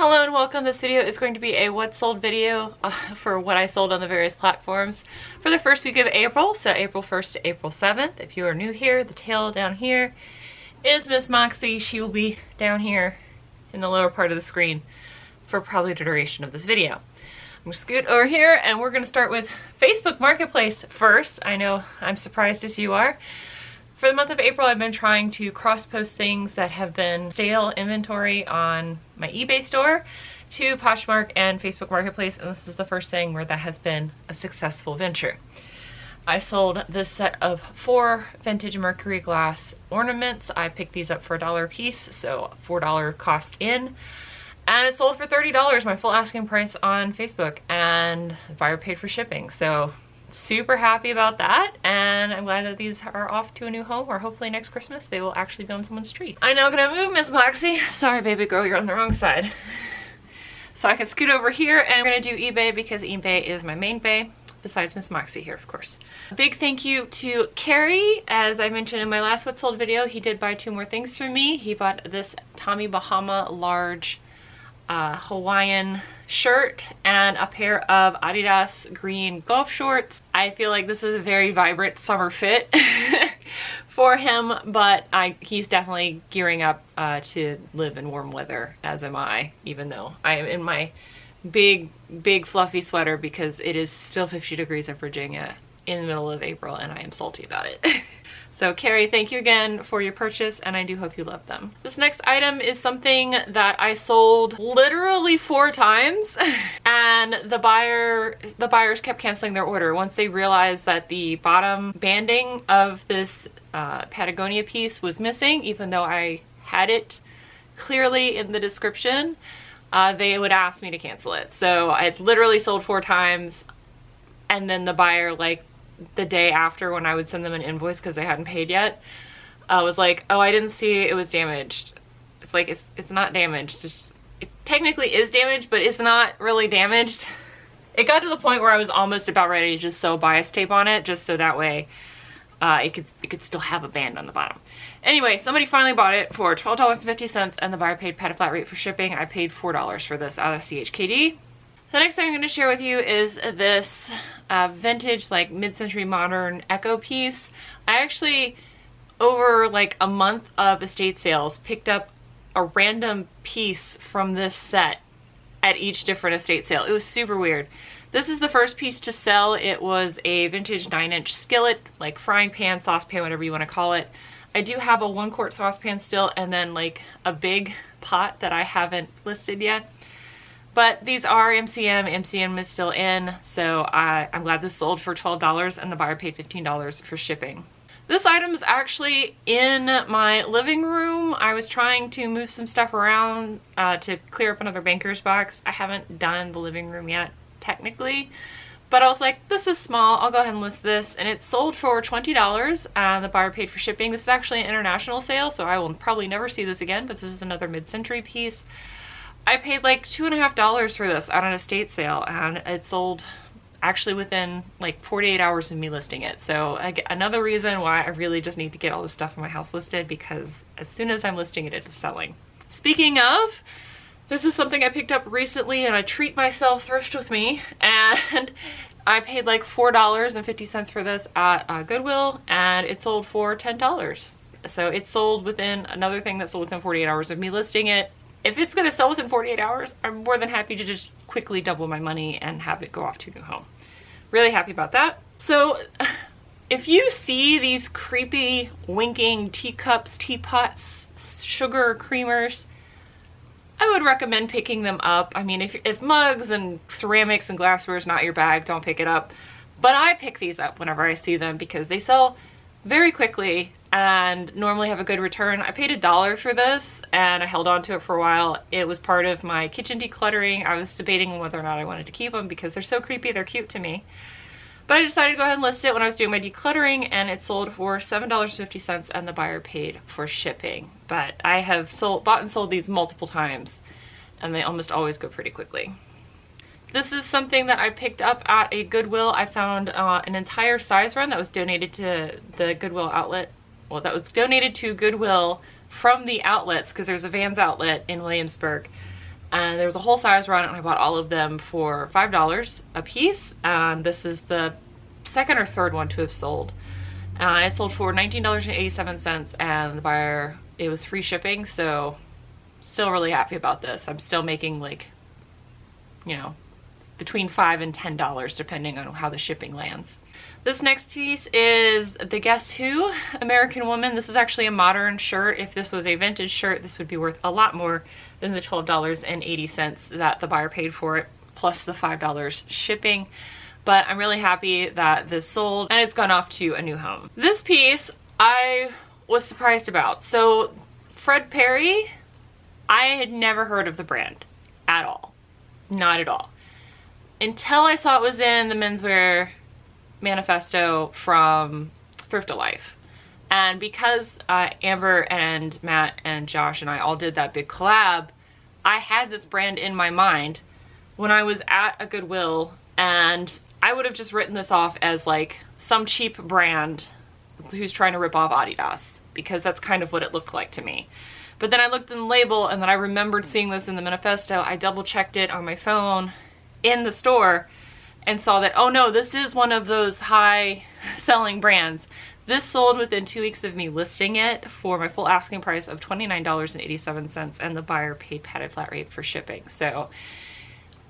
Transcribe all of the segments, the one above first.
Hello and welcome. This video is going to be a what sold video for what I sold on the various platforms for the first week of April, so April 1st to April 7th. If you are new here, the tail down here is Miss Moxie. She will be down here in the lower part of the screen for probably the duration of this video. I'm going to scoot over here and we're going to start with Facebook Marketplace first. I know I'm surprised as you are. For the month of April, I've been trying to cross-post things that have been stale inventory on my eBay store to Poshmark and Facebook Marketplace, and this is the first thing where that has been a successful venture. I sold this set of 4 vintage mercury glass ornaments. I picked these up for $1 a piece, so $4 cost in. And it sold for $30, my full asking price on Facebook, and the buyer paid for shipping. So super happy about that, and I'm glad that these are off to a new home, or hopefully next Christmas they will actually be on someone's tree. I'm now gonna move Miss Moxie. Sorry baby girl, you're on the wrong side. So I can scoot over here, and I'm gonna do eBay because eBay is my main bay, besides Miss Moxie here, of course. A big thank you to Carrie. As I mentioned in my last what sold video, he did buy 2 more things for me. He bought this Tommy Bahama large Hawaiian shirt and a pair of Adidas green golf shorts. I feel like this is a very vibrant summer fit for him, but he's definitely gearing up to live in warm weather, as am I, even though I am in my big fluffy sweater because it is still 50 degrees in Virginia in the middle of April and I am salty about it. So Carrie, thank you again for your purchase, and I do hope you love them. This next item is something that I sold literally 4 times, and the buyers kept canceling their order once they realized that the bottom banding of this Patagonia piece was missing, even though I had it clearly in the description. They would ask me to cancel it. So I literally sold 4 times, and then the buyer, like, the day after when I would send them an invoice because they hadn't paid yet, was like, oh, I didn't see it was damaged. It's like, it's not damaged. It technically is damaged, but it's not really damaged. It got to the point where I was almost about ready to just sew bias tape on it, just so that way it could still have a band on the bottom. Anyway, somebody finally bought it for $12.50, and the buyer paid a flat rate for shipping. I paid $4 for this out of CHKD. The next thing I'm going to share with you is this vintage, like mid-century modern Echo piece. I actually, over like a month of estate sales, picked up a random piece from this set at each different estate sale. It was super weird. This is the first piece to sell. It was a vintage 9-inch skillet, like frying pan, saucepan, whatever you want to call it. I do have a 1-quart saucepan still, and then like a big pot that I haven't listed yet. But these are MCM. MCM is still in, so I'm glad this sold for $12 and the buyer paid $15 for shipping. This item is actually in my living room. I was trying to move some stuff around to clear up another banker's box. I haven't done the living room yet, technically, but I was like, this is small, I'll go ahead and list this, and it sold for $20 and the buyer paid for shipping. This is actually an international sale, so I will probably never see this again, but this is another mid-century piece. I paid like $2.50 for this at an estate sale, and it sold actually within like 48 hours of me listing it. So another reason why I really just need to get all this stuff in my house listed, because as soon as I'm listing it, it is selling. Speaking of, this is something I picked up recently, and I treat myself, thrift with me, and I paid like $4.50 for this at Goodwill, and it sold for $10. So it sold within, another thing that sold within 48 hours of me listing it. If it's going to sell within 48 hours, I'm more than happy to just quickly double my money and have it go off to a new home. Really happy about that. So if you see these creepy winking teacups, teapots, sugar creamers, I would recommend picking them up. I mean, if mugs and ceramics and glassware is not your bag, don't pick it up. But I pick these up whenever I see them because they sell very quickly and normally have a good return. I paid $1 for this and I held on to it for a while. It was part of my kitchen decluttering. I was debating whether or not I wanted to keep them because they're so creepy, they're cute to me. But I decided to go ahead and list it when I was doing my decluttering, and it sold for $7.50 and the buyer paid for shipping. But I have bought and sold these multiple times and they almost always go pretty quickly. This is something that I picked up at a Goodwill. I found an entire size run that was donated to the Goodwill outlet. Well, that was donated to Goodwill from the outlets, because there's a Vans outlet in Williamsburg. and there was a whole size run, and I bought all of them for $5 a piece. This is the second or third one to have sold. It sold for $19.87, and the buyer, it was free shipping, so still really happy about this. I'm still making like, you know, between $5 and $10 depending on how the shipping lands. This next piece is the Guess Who American Woman. This is actually a modern shirt. If this was a vintage shirt, this would be worth a lot more than the $12.80 that the buyer paid for it, plus the $5 shipping. But I'm really happy that this sold and it's gone off to a new home. This piece I was surprised about. So Fred Perry, I had never heard of the brand at all. Not at all. Until I saw it was in the menswear manifesto from Thrift of Life. And because Amber and Matt and Josh and I all did that big collab, I had this brand in my mind when I was at a Goodwill, and I would have just written this off as like some cheap brand who's trying to rip off Adidas, because that's kind of what it looked like to me. But then I looked in the label, and then I remembered seeing this in the manifesto. I double checked it on my phone in the store and saw that, oh no, this is one of those high selling brands. This sold within 2 weeks of me listing it for my full asking price of $29.87, and the buyer paid padded flat rate for shipping. So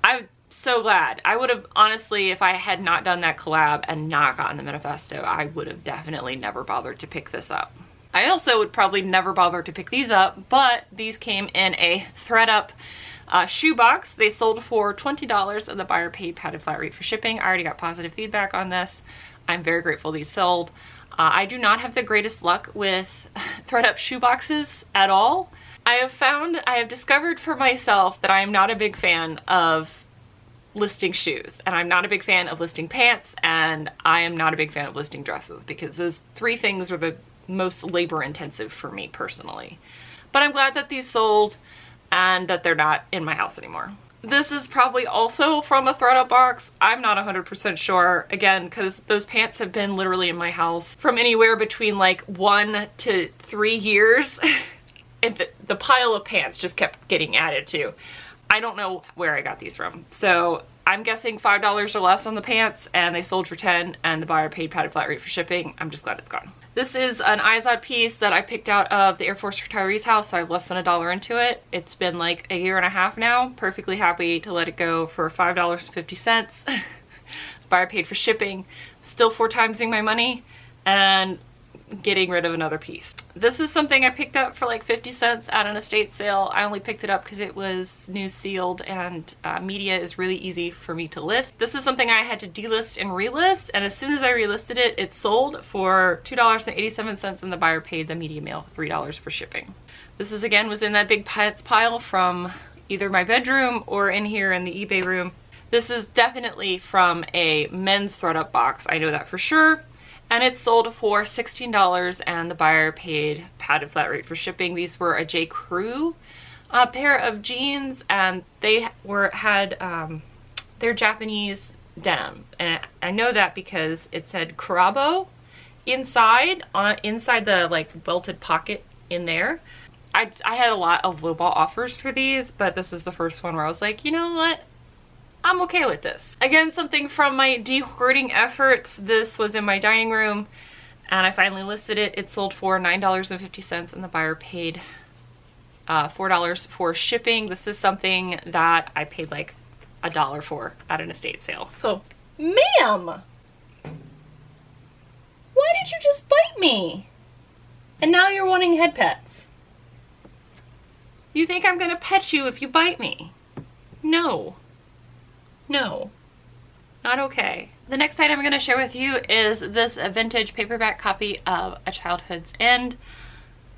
I'm so glad. I would have, honestly, if I had not done that collab and not gotten the manifesto, I would have definitely never bothered to pick this up. I also would probably never bother to pick these up, but these came in a ThredUp shoebox. They sold for $20, and the buyer paid padded flat rate for shipping. I already got positive feedback on this. I'm very grateful these sold. I do not have the greatest luck with ThredUp shoeboxes at all. I have discovered for myself that I am not a big fan of listing shoes, and I'm not a big fan of listing pants, and I am not a big fan of listing dresses, because those three things are the most labor intensive for me personally. But I'm glad that these sold and that they're not in my house anymore. This is probably also from a ThredUp box. I'm not 100% sure, again, because those pants have been literally in my house from anywhere between like 1 to 3 years. And the pile of pants just kept getting added to. I don't know where I got these from. So I'm guessing $5 or less on the pants, and they sold for $10, and the buyer paid padded flat rate for shipping. I'm just glad it's gone. This is an Izod piece that I picked out of the Air Force retiree's house, so I have less than $1 into it. It's been like a year and a half now. Perfectly happy to let it go for $5.50. Buyer paid for shipping. Still 4 timesing my money and getting rid of another piece. This is something I picked up for like 50 cents at an estate sale. I only picked it up because it was new sealed, and media is really easy for me to list. This is something I had to delist and relist, and as soon as I relisted it, it sold for $2.87, and the buyer paid the media mail $3 for shipping. This is, again, was in that big pile from either my bedroom or in here in the eBay room. This is definitely from a men's ThredUp box. I know that for sure. And it sold for $16, and the buyer paid padded flat rate for shipping. These were a J. Crew pair of jeans, and they had their Japanese denim. And I know that because it said Kurabo inside the like welted pocket in there. I had a lot of lowball offers for these, but this was the first one where I was like, you know what? I'm okay with this. Again, something from my de-hoarding efforts. This was in my dining room, and I finally listed it. It sold for $9.50, and the buyer paid $4 for shipping. This is something that I paid like $1 for at an estate sale. So, ma'am, why did you just bite me? And now you're wanting head pets. You think I'm gonna pet you if you bite me? No. No, not okay. The next item I'm going to share with you is this vintage paperback copy of A Childhood's End,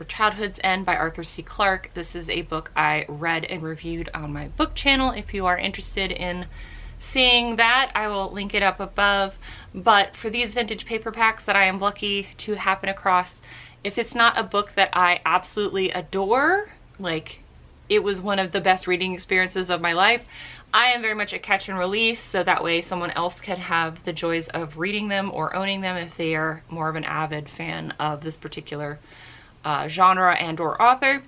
or Childhood's End by Arthur C. Clarke. This is a book I read and reviewed on my book channel. If you are interested in seeing that, I will link it up above. But for these vintage paperbacks that I am lucky to happen across, if it's not a book that I absolutely adore, like it was one of the best reading experiences of my life, I am very much a catch and release, so that way someone else can have the joys of reading them or owning them if they are more of an avid fan of this particular genre and or author.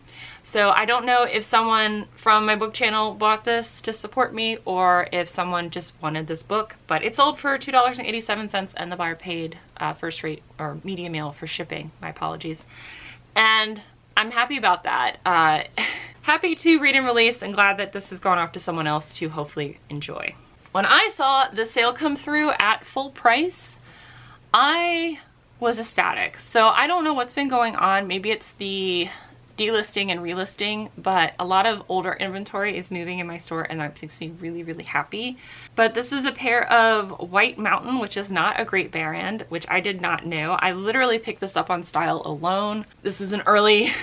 So I don't know if someone from my book channel bought this to support me or if someone just wanted this book, but it sold for $2.87 and the buyer paid first rate or media mail for shipping. My apologies. And I'm happy about that. Happy to read and release and glad that this has gone off to someone else to hopefully enjoy. When I saw the sale come through at full price, I was ecstatic. So I don't know what's been going on. Maybe it's the delisting and relisting, but a lot of older inventory is moving in my store and that makes me really, really happy. But this is a pair of White Mountain, which is not a great brand, which I did not know. I literally picked this up on Style alone. This was an early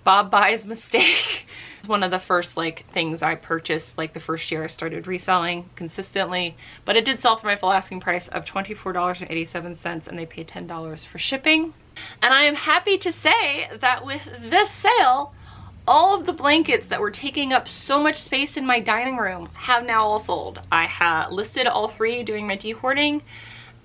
Bob buys mistake. It's one of the first like things I purchased like the first year I started reselling consistently, but it did sell for my full asking price of $24.87 and they paid $10 for shipping. And I am happy to say that with this sale, all of the blankets that were taking up so much space in my dining room have now all sold. I have listed all 3 doing my de-hoarding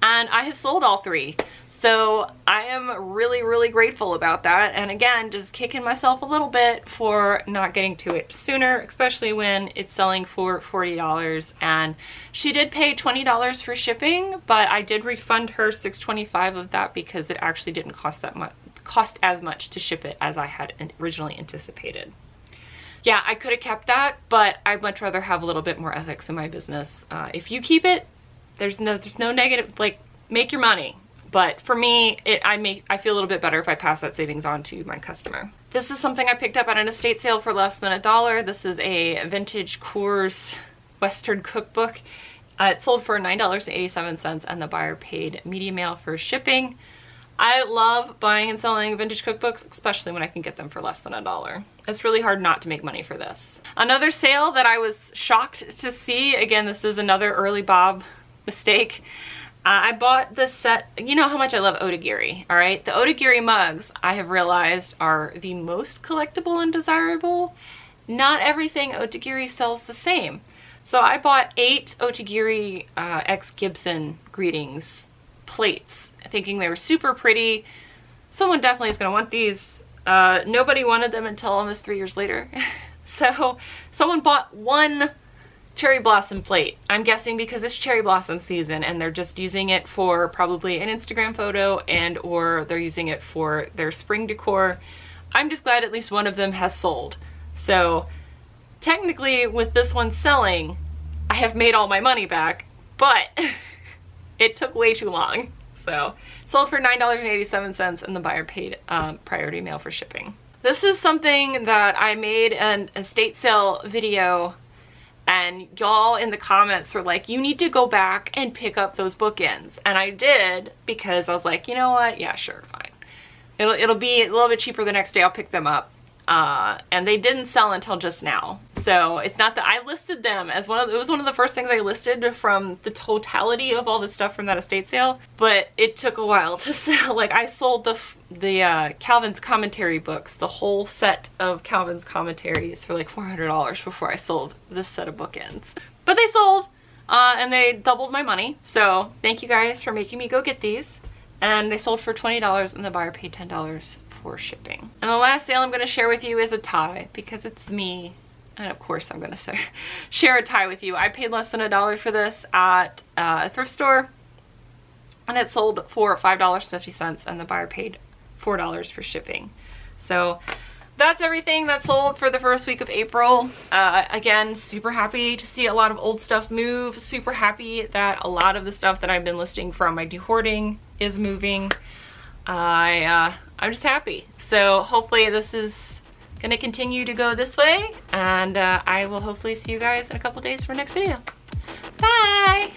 and I have sold all 3. So I am really, really grateful about that. And again, just kicking myself a little bit for not getting to it sooner, especially when it's selling for $40. And she did pay $20 for shipping, but I did refund her $6.25 of that because it actually didn't cost as much to ship it as I had originally anticipated. Yeah, I could have kept that, but I'd much rather have a little bit more ethics in my business. If you keep it, there's no negative, like, make your money. But for me, I feel a little bit better if I pass that savings on to my customer. This is something I picked up at an estate sale for less than $1. This is a vintage Coors Western cookbook. It sold for $9.87 and the buyer paid media mail for shipping. I love buying and selling vintage cookbooks, especially when I can get them for less than $1. It's really hard not to make money for this. Another sale that I was shocked to see, again, this is another early Bob mistake. I bought this set, you know how much I love Otagiri, all right? The Otagiri mugs, I have realized, are the most collectible and desirable. Not everything Otagiri sells the same. So I bought 8 Otagiri X Gibson greetings plates, thinking they were super pretty. Someone definitely is going to want these. Nobody wanted them until almost 3 years later. So someone bought 1 cherry blossom plate. I'm guessing because it's cherry blossom season and they're just using it for probably an Instagram photo and or they're using it for their spring decor. I'm just glad at least one of them has sold. So technically with this one selling, I have made all my money back, but it took way too long. So sold for $9.87 and the buyer paid priority mail for shipping. This is something that I made an estate sale video and y'all in the comments were like, you need to go back and pick up those bookends. And I did because I was like, you know what? Yeah, sure, fine. It'll be a little bit cheaper the next day. I'll pick them up. And they didn't sell until just now. So it's not that I listed them as it was one of the first things I listed from the totality of all the stuff from that estate sale, but it took a while to sell. Like I sold the Calvin's commentary books, the whole set of Calvin's commentaries for like $400 before I sold this set of bookends. But they sold, and they doubled my money. So thank you guys for making me go get these. And they sold for $20 and the buyer paid $10 for shipping. And the last sale I'm going to share with you is a tie because it's me. And of course I'm going to share a tie with you. I paid less than $1 for this at a thrift store and it sold for $5.50 and the buyer paid $4 for shipping. So that's everything that sold for the first week of April. Again, super happy to see a lot of old stuff move. Super happy that a lot of the stuff that I've been listing from my de-hoarding is moving. I'm just happy. So hopefully this is gonna continue to go this way and I will hopefully see you guys in a couple days for our next video. Bye!